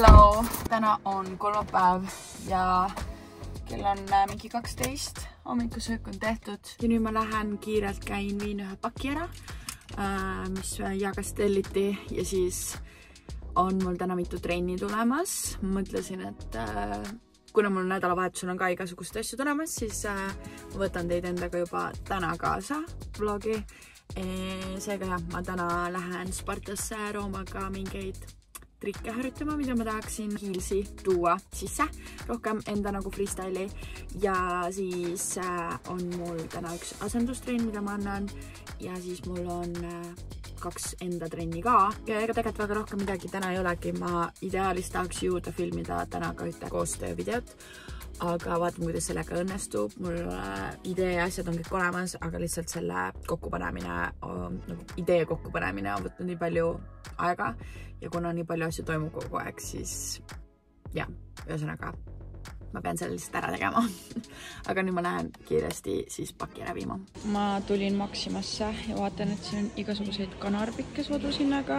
Hello! Täna on kolmapäev ja kell on mingi 12. Hommikusöök on tehtud. Ja nüüd ma lähen kiirelt viin ühe paki ära, mis jagas telliti ja siis on mul täna mitu trenni tulemas. Mõtlesin, et kuna mul nädalavahetusel on ka igasugust asju tulemas, siis ma võtan teid endaga juba täna kaasa vlogi. Seega jah, ma täna lähen Spartasse Roomaga mingeid trikke harjutama, mida ma tahaksin Heelsi tuua sisse, rohkem enda nagu freestyle'i. Ja siis on mul täna üks asendustrenn, mida ma annan ja siis mul on 2 enda trenni ka. Ja ega tegelikult väga rohkem midagi täna ei olegi. Ma ideaalis tahaks juurde filmida täna ka ühte koostöövideot, aga vaatame, kuidas sellega õnnestub. Mul idee ja asjad on kõik olemas, aga lihtsalt selle idee kokkupanemine on võtnud nii palju aega ja kuna nii palju asju toimub kogu aeg, siis jah, ühesõnaga ma pean selle lihtsalt ära tegema. Aga nüüd ma lähen kiiresti siis paki ära viima. Ma tulin Maximasse ja vaatan, et siin on igasuguseid kanarpikke soodushinnaga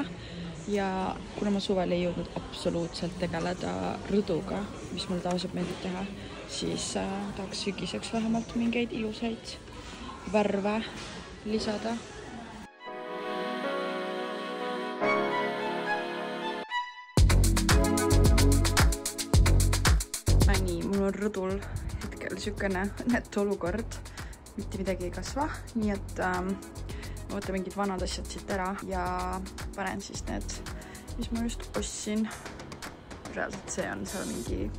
ja kuna ma suvel ei jõudnud absoluutselt tegeleda rõduga, mis mul tavaliselt meeldib teha, siis tahaks sügiseks vähemalt mingeid ilusaid värve lisada. Mul on rõdul hetkel sükene net olukord, mitte midagi ei kasva, nii et ma võtan mingid vanad asjad siit ära ja panen siis need, mis ma just ostsin. Reaalselt see on seal mingi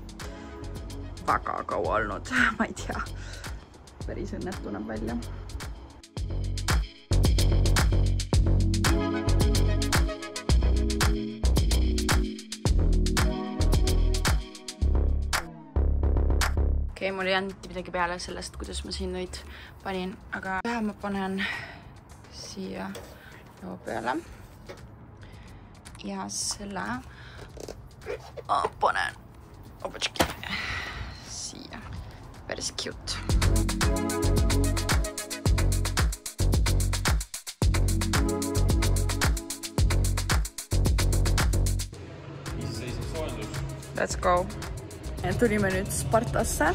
väga kaua olnud, ma ei tea, päris õnnetu näeb välja. Okei, mul ei jäänud midagi peale sellest, kuidas ma siin nüüd panin, aga ühe ma panen siia laua peale ja selle panen siia. Päris cute. Let's go! Tulime nüüd Spartasse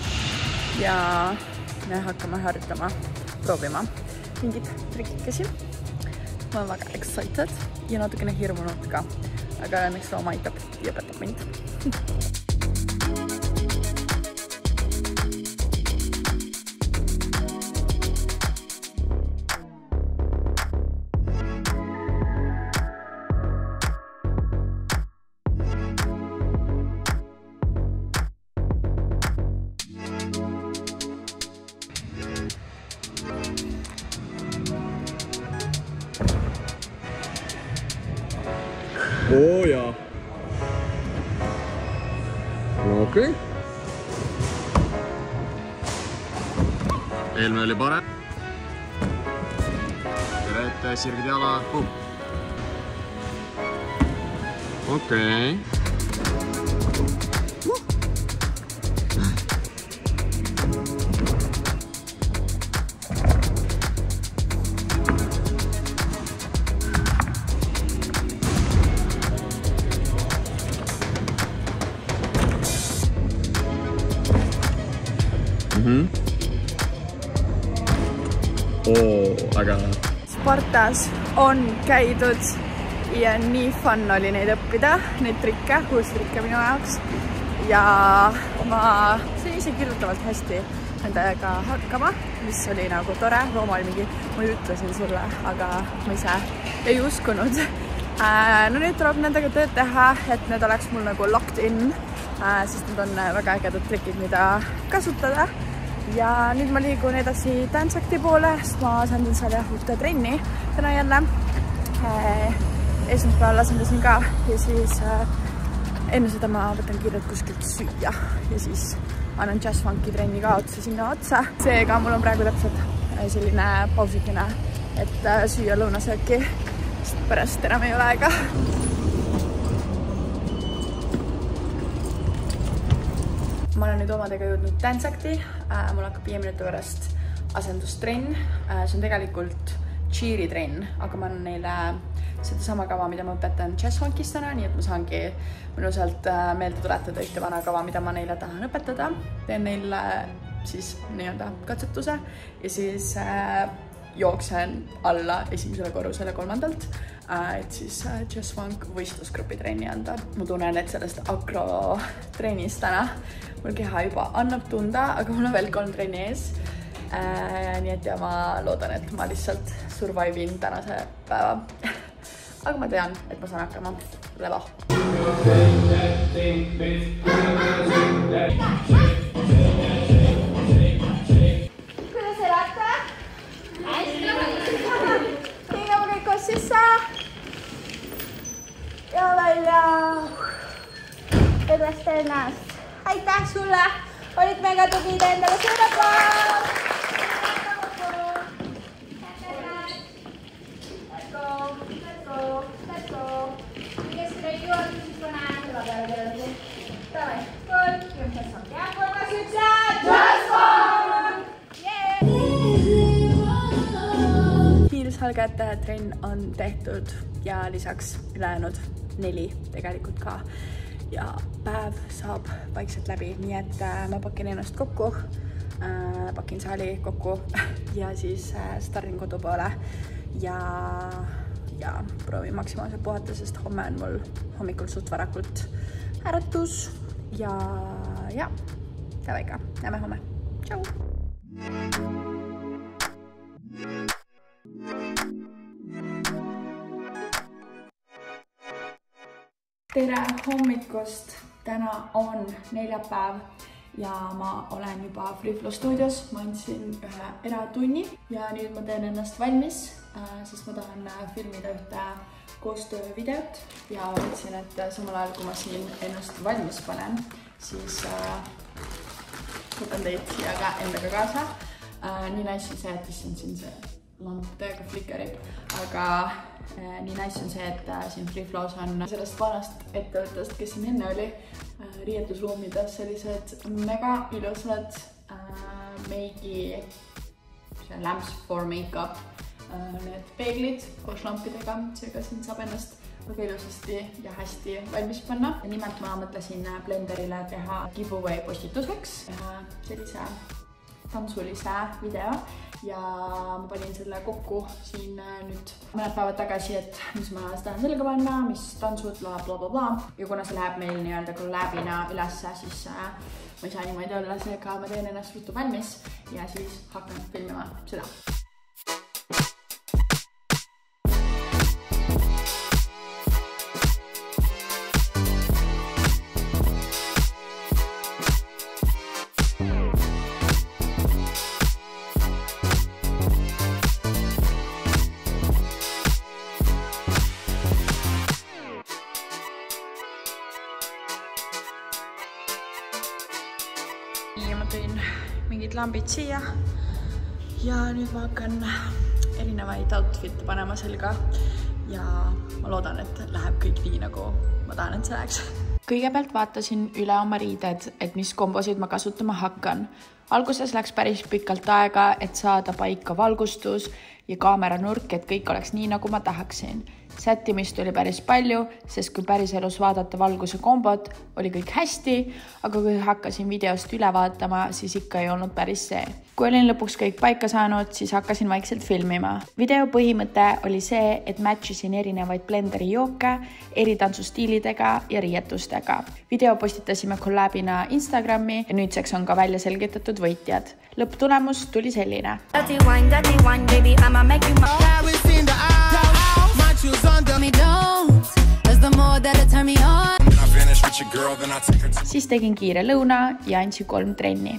ja me hakkame harjutama, proovima mingid trikikesi. Ma olen väga excited ja natukene hirmunud ka, aga õnneks looma aitab ja õpetab mind. Oo jaa. Okei. Eelmine oli parem. Tere ette, sirgid jala. Okei. Aga Spartas on käidud ja nii fun oli neid õppida, neid trikke, uusi trikke minu jaoks. Ja ma sain ise kirjutavalt hästi nendega hakkama, mis oli nagu tore. Rooma oli mingi, ma ütlesin sulle, aga ma ise ei uskunud. No nüüd tuleb nendega tööd teha, et need oleks mul nagu locked in, sest need on väga ägedad trikid, mida kasutada. Ja nüüd ma liigun edasi Dance Acti poole, sest ma asendan seal uute trenni täna jälle. Esmaspäeval asendasin ka ja siis enne seda ma võtan kiirelt kuskilt süüa ja siis annan Jazz Funky trenni ka sinna otsa. Seega mul on praegu täpselt selline pausikene, et süüa lõunasööki, sest pärast enam ei ole aega. Ma olen nüüd omadega jõudnud Dance Acti. Mul hakkab 5 minuti pärast asendustrenn. See on tegelikult cheeri trenn, aga ma annan neile seda sama kava, mida ma õpetan Jazzfunkis täna, nii et ma saangi mõnusalt meelde tuletada ühte vana kava, mida ma neile tahan õpetada. Teen neile siis nii-öelda katsetuse ja siis jooksen alla esimesele korrusele 3. Et siis Jazzfunk võistlusgrupi trenni anda. Ma tunnen, et sellest akrotrennist täna mul keha juba annab tunda, aga mul on veel 3 trenni ees. Nii et ja ma loodan, et ma lihtsalt survive'in tänase päeva. Aga ma tean, et ma saan hakkama. Levo! Kuidas elate? Tingame kõik koos sisse. Ja välja. Edasta ennast. Aitäh sulle. Olid mega tubid endale suurepaa. Let's go. Kes seda ei juhatu, siis ma näen seda peale teile. Davai, 30 saab. Ja 3, 1, Jazzfunk! Hiilsalgajate trenn on tehtud ja lisaks ülejäänud 4 tegelikult ka. Ja päev saab vaikselt läbi, nii et ma pakin ennast kokku, pakin saali kokku ja siis stardin kodu poole ja proovin maksimaalselt puhata, sest homme on mul hommikul suht varakult äratus ja davai ka, näeme homme. Tšau! Tere hommikust! Täna on neljapäev ja ma olen juba Freeflow stuudios. Ma andsin ühe eratunni ja nüüd ma teen ennast valmis, sest ma tahan filmida ühte koostöövideot ja mõtlesin, et samal ajal, kui ma siin ennast valmis panen, siis võtan teid siia ka endaga kaasa. Nii nice on see, et siin see lamp täiega flickerib, aga nii nice on see, et siin Freeflows on sellest vanast ettevõttest, kes siin enne oli, riietusruumides sellised mega ilusad meigi lamps for makeup, need peeglid koos lampidega, seega siin saab ennast väga ilusasti ja hästi valmis panna. Nimelt ma mõtlesin Blenderile teha giveaway postituseks sellise tantsulise video ja ma panin selle kokku siin nüüd mõned päevad tagasi, et mis ma tahan sellega panna, mis tansud, bla. Ja kuna see läheb meil nii-öelda kollabina ülesse, siis ma ei saa niimoodi olla, seega ma teen ennast ruttu valmis ja siis hakkan filmima seda. Ja ma tõin mingid lambid siia ja nüüd ma hakkan erinevaid outfit'e panema selga ja ma loodan, et läheb kõik nii, nagu ma tahan, et see läheks. Kõigepealt vaatasin üle oma riided, et mis kombosid ma kasutama hakkan. Alguses läks päris pikalt aega, et saada paika valgustus ja kaameranurk, et kõik oleks nii, nagu ma tahaksin. Sättimist oli päris palju, sest kui päris elus vaadata valguse kombot, oli kõik hästi, aga kui hakkasin videost üle vaatama, siis ikka ei olnud päris see. Kui olin lõpuks kõik paika saanud, siis hakkasin vaikselt filmima. Video põhimõte oli see, et matchisin erinevaid Blenderi jooke, eri tantsustiilidega ja riietustega. Video postitasime kollabina Instagrami ja nüüdseks on ka välja selgitatud võitjad. Lõpptulemus tuli selline. Siis tegin kiire lõuna ja andsin 3 trenni.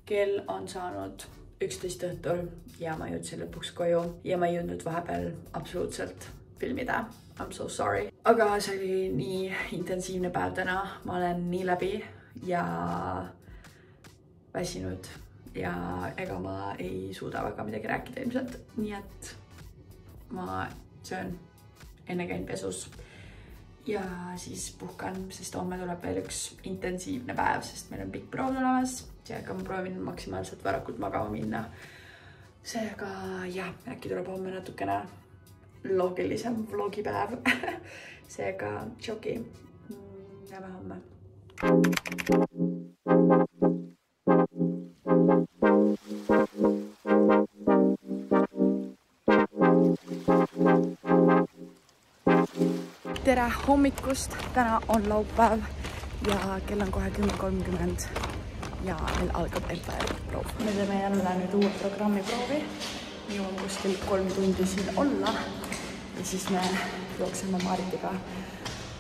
Kell on saanud 11 õhtul ja ma jõudsin lõpuks koju ja ma ei jõudnud vahepeal absoluutselt filmida. I'm so sorry. Aga see oli nii intensiivne päev täna. Ma olen nii läbi ja väsinud ja ega ma ei suuda väga midagi rääkida ilmselt. Nii et ma söön, enne käin pesus ja siis puhkan, sest homme tuleb veel üks intensiivne päev, sest meil on pikk proov olemas. Seega ma proovin maksimaalselt varakult magama minna. Seega jah, äkki tuleb homme natukene loogilisem vlogipäev. Seega tšoki, näeme homme. Tere hommikust, täna on laupäev ja kell on kohe 10:30 ja meil algab LPR-proov. Me teeme jälle nüüd uue programmi proovi. Jõuan kuskil 3 tundi siin olla ja siis me jookseme Maaritiga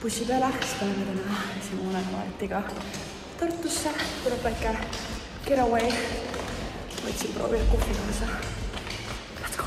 bussi peale, siis oleme täna Simone Maaritiga Tartusse. Tuleb väike getaway. Võtsin proovida kohvi kaasa. Let's go!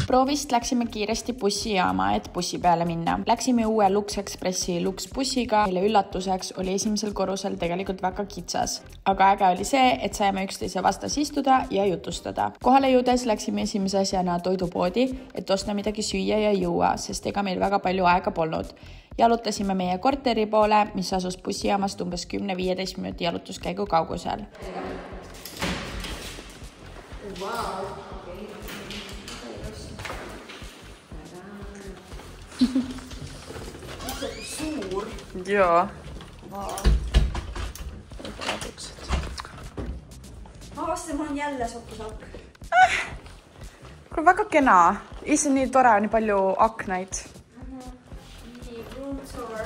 Proovist läksime kiiresti bussijaama, et bussi peale minna. Läksime uue Lux Expressi Lux bussiga, mille üllatuseks oli esimesel korrusel tegelikult väga kitsas. Aga äge oli see, et saime üksteise vastas istuda ja jutustada. Kohale jõudes läksime esimese asjana toidupoodi, et osta midagi süüa ja juua, sest ega meil väga palju aega polnud. Jalutasime meie korteri poole, mis asus bussijaamast umbes 10-15 minuti jalutuskäigu kaugusel. Wow. Suur. Jaa. Aasta mul on jälle soppusakk. Kuule, väga kena. Ise nii tore, nii palju aknaid. Nii, room tour.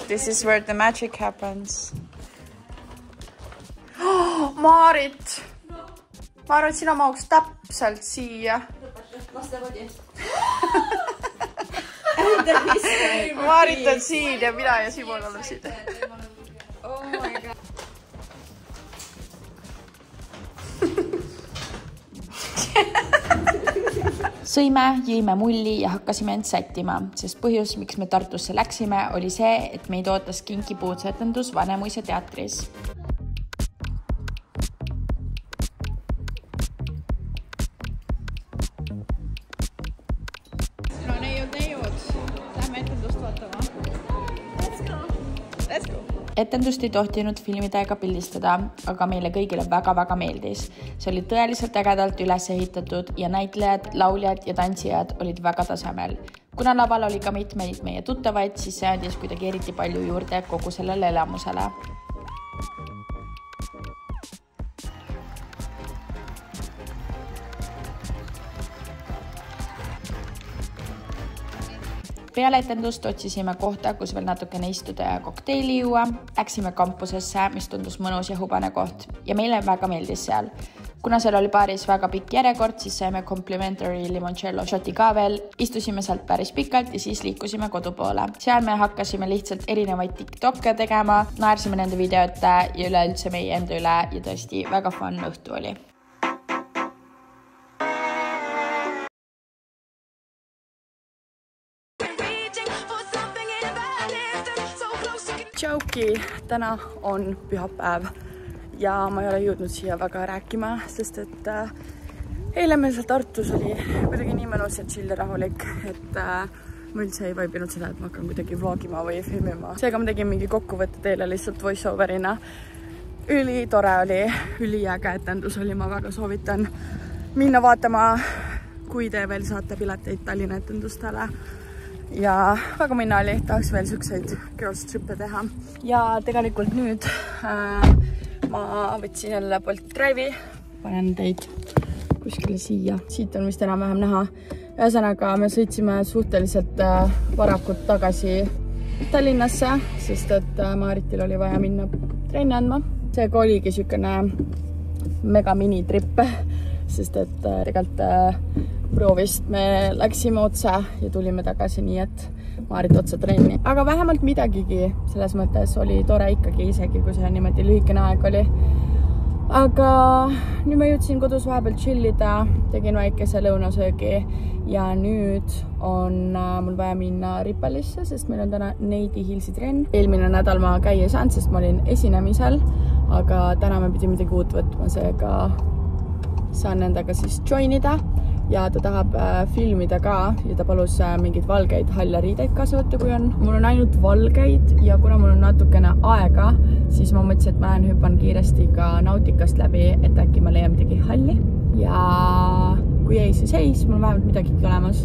This is where the magic happens. Oh, Maarit! Ma arvan, et sina mahuks täpselt siia. Lastekodi. Maarit on siin ja mina ja Simon oleme siin. Oh my god. Sõime, jõime mulli ja hakkasime end sättima, sest põhjus, miks me Tartusse läksime, oli see, et meid ootas kinkipuudse etendus Vanemuise teatris. Etendust ei tohtinud filmida ega pildistada, aga meile kõigile väga-väga meeldis. See oli tõeliselt ägedalt üles ehitatud ja näitlejad, lauljad ja tantsijad olid väga tasemel. Kuna laval oli ka mitmeid meie tuttavaid, siis see andis kuidagi eriti palju juurde kogu sellele elamusele. Peale etendust otsisime kohta, kus veel natukene istuda ja kokteili juua. Läksime kampusesse, mis tundus mõnus ja hubane koht ja meile väga meeldis seal. Kuna seal oli baaris väga pikk järjekord, siis saime complimentary limoncello shoti ka veel. Istusime sealt päris pikalt ja siis liikusime kodu poole. Seal me hakkasime lihtsalt erinevaid TikTokke tegema, naersime nende videote ja üleüldse meie enda üle ja tõesti väga fun õhtu oli. Tšauki, täna on pühapäev ja ma ei ole jõudnud siia väga rääkima, sest et eile meil seal Tartus oli kuidagi nii mõnus ja chill ja rahulik, et ma üldse ei vaibinud seda, et ma hakkan kuidagi vlogima või filmima. Seega ma tegin mingi kokkuvõtte teile lihtsalt voice-overina. Üli tore oli, üliäge etendus oli, ma väga soovitan minna vaatama, kui te veel saate pileteid Tallinna etendustele. Ja väga minna oli, tahaks veel sükseid girls trippe teha. Ja tegelikult nüüd ma võtsin jälle Bolt Drive'i, panen teid kuskile siia. Siit on vist enam-vähem näha. Ühesõnaga me sõitsime suhteliselt varakult tagasi Tallinnasse, sest et Maaritil oli vaja minna trenni andma. Seega oligi sükene mega mini-tripp, sest et tegelikult proovist me läksime otse ja tulime tagasi nii, et Maarit otsa trenni. Aga vähemalt midagigi selles mõttes oli tore ikkagi, isegi kui see niimoodi lühikene aeg oli. aga nüüd ma jõudsin kodus vahepeal chillida, tegin väikese lõunasöögi ja nüüd on mul vaja minna Ripalisse, sest meil on täna Neidi Hillsi trenn. Eelmine nädal ma käia ei saanud, sest ma olin esinemisel, aga täna ma pidin midagi uut võtma, seega saan nendega siis joinida ja ta tahab filmida ka ja ta palus mingeid valgeid hallariideid kaasa võtta, kui on. Mul on ainult valgeid ja kuna mul on natukene aega, siis ma mõtlesin, et ma lähen hüppan kiiresti ka Nautikast läbi, et äkki ma leian midagi halli. Ja kui ei, siis ei, siis mul on vähemalt midagi olemas.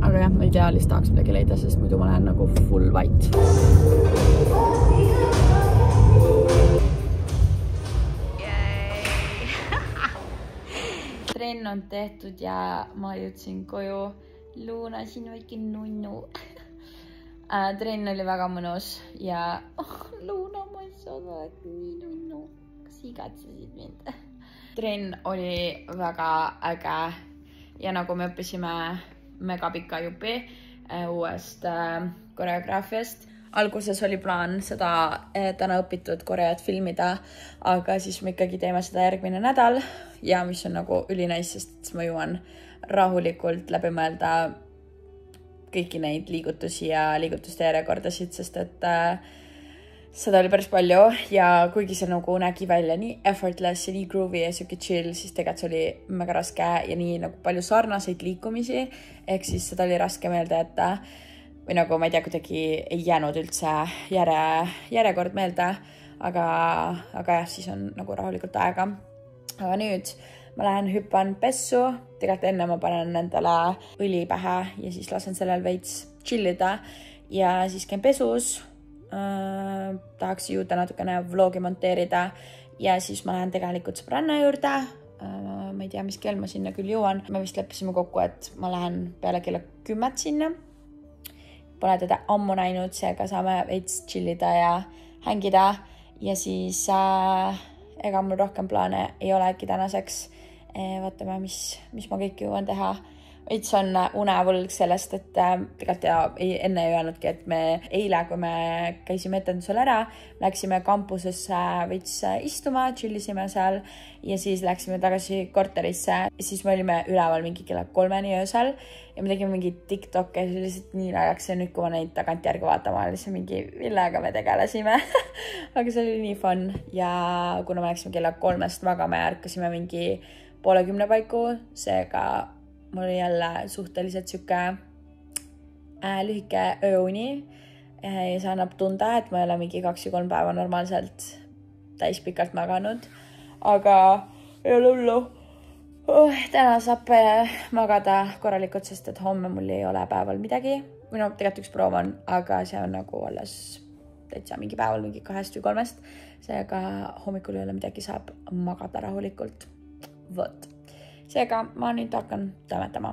Aga jah, ma ideaalis tahaks midagi leida, sest muidu ma lähen nagu full white. Trenn on tehtud ja ma jõudsin koju. Luunasin väike nunnu. Trenn oli väga mõnus ja Luuna, ma ei saa nii nunnu. Kas igatsesid mind? Trenn oli väga äge ja nagu me õppisime megapika jupi uuest koreograafiast. Alguses oli plaan seda täna õpitud koreat filmida, aga siis me ikkagi teeme seda järgmine nädal ja mis on nagu ülinais, sest ma jõuan rahulikult läbi mõelda kõiki neid liigutusi ja liigutuste järjekordasid, sest et seda oli päris palju ja kuigi see nagu nägi välja nii effortless ja nii groovy ja siuke chill, siis tegelikult see oli mega raske ja nii nagu palju sarnaseid liikumisi, ehk siis seda oli raske meelde jätta. Või nagu ma ei tea, kuidagi ei jäänud üldse järjekord meelde, aga jah, siis on nagu rahulikult aega. Aga nüüd ma lähen hüppan pessu, tegelikult enne ma panen endale õli pähe ja siis lasen sellel veits chillida ja siis käin pesus. Tahaks jõuda natukene vlogi monteerida ja siis ma lähen tegelikult sõbranna juurde. Ma ei tea, mis kell ma sinna küll jõuan. Me vist leppisime kokku, et ma lähen peale kella 10 sinna. Pole teda ammu näinud, seega saame veits chillida ja hängida ja siis ega mul rohkem plaane ei ole äkki tänaseks. Vaatame, mis ma kõik jõuan teha. Veits on unevõlg sellest, et tegelikult enne ei öelnudki, et me eile, kui me käisime etendusel ära, läksime kampusesse veits istuma, chillisime seal ja siis läksime tagasi korterisse. Siis me olime üleval mingi kella 3 öösel ja me tegime mingi TikTok ja see oli lihtsalt nii laiaks ja nüüd, kui ma neid tagantjärgi vaatama, oli see mingi millega me tegelesime. Aga see oli nii fun ja kuna me läksime kella 3 magama ja ärkasime mingi 9:30 paiku, seega mul oli jälle suhteliselt siuke lühike ööuni ja see annab tunda, et ma ei ole mingi 2 või 3 päeva normaalselt täispikalt maganud, aga ei ole hullu. Täna saab magada korralikult, sest et homme mul ei ole päeval midagi. Või no tegelikult üks proov on, aga see on nagu alles täitsa mingi päeval mingi 2 või 3, seega hommikul ei ole midagi, saab magada rahulikult. Vot. Seega ma nüüd hakkan toimetama.